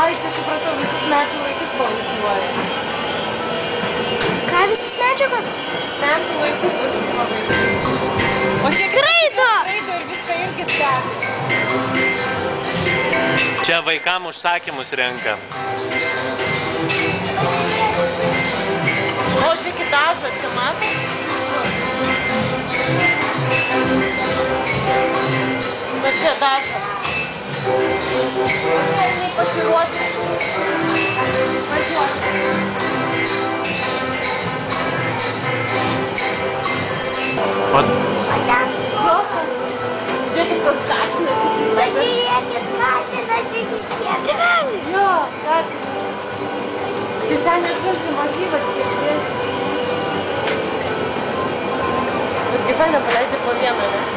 Ai, čia supratau, visus metų laikus pavaizduoja. Ką visus medžiagos? Metų laikus visus pavaizduoja. O čia Skraido! Skraido ir viską irgi stebi. Čia vaikam užsakymus renka. O čia kitažo, čia matai? Bet čia dažo. Jinai pasiruošė. Išvažiuoti. Žiūrėkit, koks katinas. Pažiūrėkit, katinas išsiskėti gali. Jo, katinas. Čia senės šalčių motyvas kiekvienas. Bet gyvenę paleidžia po vieną, ne?